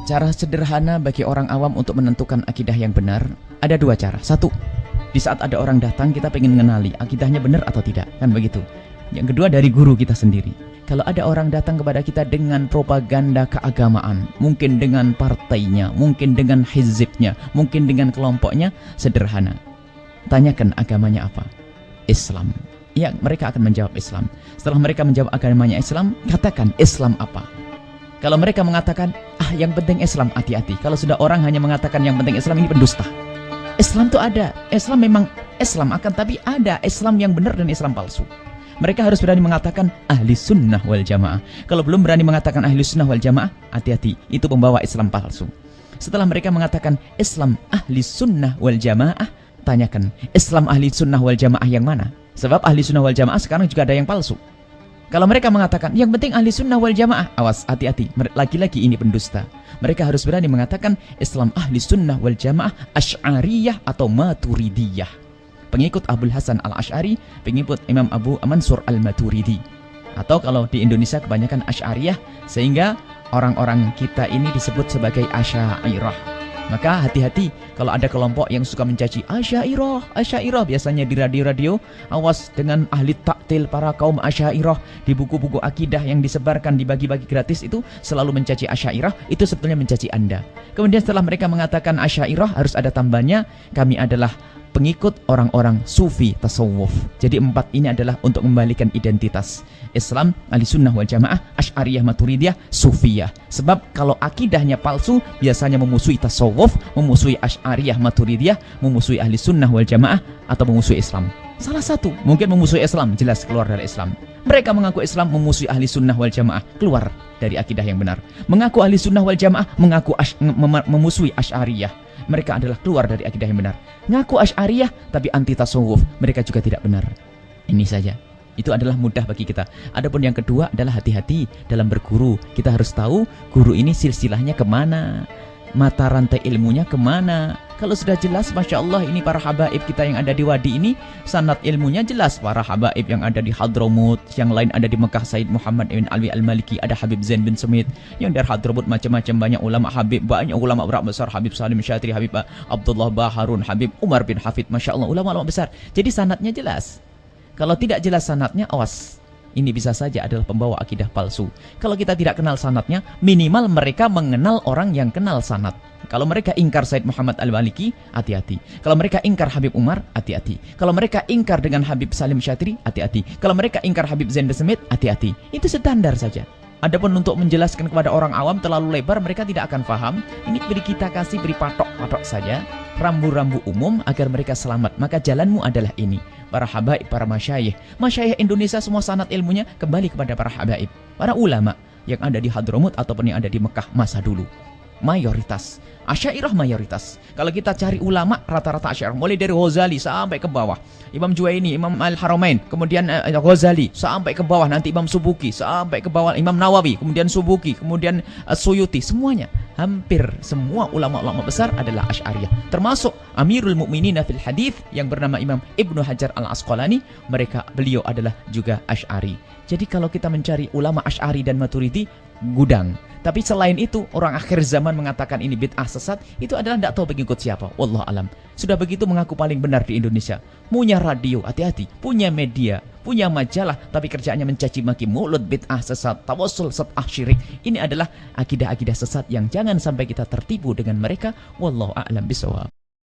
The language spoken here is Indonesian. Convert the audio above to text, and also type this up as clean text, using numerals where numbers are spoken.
Cara sederhana bagi orang awam untuk menentukan akidah yang benar ada dua cara. Satu, di saat ada orang datang kita pengen mengenali akidahnya benar atau tidak, kan begitu. Yang kedua dari guru kita sendiri. Kalau ada orang datang kepada kita dengan propaganda keagamaan, mungkin dengan partainya, mungkin dengan hizibnya, mungkin dengan kelompoknya, sederhana. Tanyakan agamanya apa? Islam. Ya, mereka akan menjawab Islam. Setelah mereka menjawab agamanya Islam, katakan Islam apa? Kalau mereka mengatakan, yang penting Islam, hati-hati. Kalau sudah orang hanya mengatakan yang penting Islam, ini pendusta. Islam itu ada. Islam memang Islam, akan tapi ada Islam yang benar dan Islam palsu. Mereka harus berani mengatakan ahli sunnah wal jamaah. Kalau belum berani mengatakan ahli sunnah wal jamaah, hati-hati, itu pembawa Islam palsu. Setelah mereka mengatakan Islam ahli sunnah wal jamaah, tanyakan Islam ahli sunnah wal jamaah yang mana? Sebab ahli sunnah wal jamaah sekarang juga ada yang palsu. Kalau mereka mengatakan yang penting ahli sunnah wal jamaah, awas, hati-hati, lagi-lagi ini pendusta. Mereka harus berani mengatakan Islam ahli sunnah wal jamaah Asy'ariyah atau Maturidiyah, pengikut Abul Hasan al-Asy'ari, pengikut Imam Abu Mansur al-Maturidi. Atau kalau di Indonesia kebanyakan Asy'ariyah, sehingga orang-orang kita ini disebut sebagai Asy'ariyah. Maka hati-hati kalau ada kelompok yang suka mencaci Asy'ariyah biasanya di radio-radio, awas dengan ahli taktil para kaum Asy'ariyah. Di buku-buku akidah yang disebarkan dibagi-bagi gratis itu selalu mencaci Asy'ariyah, itu sebetulnya mencaci Anda. Kemudian setelah mereka mengatakan Asy'ariyah, harus ada tambahnya, kami adalah pengikut orang-orang sufi tasawuf. Jadi empat ini adalah untuk membalikan identitas. Islam, ahli sunnah wal jamaah, Asy'ariyah, Maturidiyah, Sufiyah. Sebab kalau akidahnya palsu, biasanya memusuhi tasawuf, memusuhi Asy'ariyah, Maturidiyah, memusuhi ahli sunnah wal jamaah, atau memusuhi Islam. Salah satu, mungkin memusuhi Islam, jelas keluar dari Islam. Mereka mengaku Islam, memusuhi ahli sunnah wal jamaah, keluar dari akidah yang benar. Mengaku ahli sunnah wal jamaah, mengaku memusuhi Asy'ariyah, mereka adalah keluar dari akidah yang benar. Ngaku Asy'ariyah tapi anti tasawuf, mereka juga tidak benar. Ini saja. Itu adalah mudah bagi kita. Adapun yang kedua adalah hati-hati dalam berguru. Kita harus tahu guru ini silsilahnya kemana, mata rantai ilmunya kemana. Kalau sudah jelas, Masya Allah, ini para habaib kita yang ada di Wadi ini, sanad ilmunya jelas. Para habaib yang ada di Hadramut, yang lain ada di Mekah, Said Muhammad bin Alwi al-Maliki, ada Habib Zain bin Semit, yang dari Hadramut macam-macam, banyak ulama Habib, banyak ulama berak besar, Habib Salim Syatri, Habib Abdullah Baharun, Habib Umar bin Hafid, Masya Allah, ulama-ulama besar. Jadi sanadnya jelas. Kalau tidak jelas sanadnya, awas. Ini bisa saja adalah pembawa akidah palsu. Kalau kita tidak kenal sanadnya, minimal mereka mengenal orang yang kenal sanad. Kalau mereka ingkar Said Muhammad al-Maliki, hati-hati. Kalau mereka ingkar Habib Umar, hati-hati. Kalau mereka ingkar dengan Habib Salim Syatri, hati-hati. Kalau mereka ingkar Habib Zain bin Semit, hati-hati. Itu standar saja. Adapun untuk menjelaskan kepada orang awam terlalu lebar, mereka tidak akan paham. Ini kita kasih beri patok-patok saja, rambu-rambu umum agar mereka selamat. Maka jalanmu adalah ini. Para habaib, para masyayikh. Masyayikh Indonesia semua sanad ilmunya kembali kepada para habaib, para ulama yang ada di Hadramut ataupun yang ada di Mekah masa dulu. Mayoritas Asy'ariyah, mayoritas. Kalau kita cari ulama, rata-rata Asy'ariyah, mulai dari Ghazali sampai ke bawah, Imam Juwaini, Imam Al-Haramain, kemudian Ghazali sampai ke bawah, nanti Imam Subuki sampai ke bawah, Imam Nawawi, kemudian Subuki, kemudian Suyuti, semuanya hampir semua ulama-ulama besar adalah Asy'ariyah. Termasuk Amirul Mukminin fil Hadits yang bernama Imam Ibnu Hajar Al-Asqalani, beliau adalah juga Asy'ari. Jadi kalau kita mencari ulama Asy'ari dan Maturidi, gudang. Tapi selain itu, orang akhir zaman mengatakan ini bid'ah sesat, itu adalah tidak tahu pengikut siapa. Wallahu alam. Sudah begitu mengaku paling benar di Indonesia. Punya radio, hati-hati. Punya media, punya majalah, tapi kerjaannya mencaci maki, mulut, bid'ah sesat, tawassul, set'ah syirik. Ini adalah akidah-akidah sesat yang jangan sampai kita tertipu dengan mereka. Wallahu a'lam bishawab.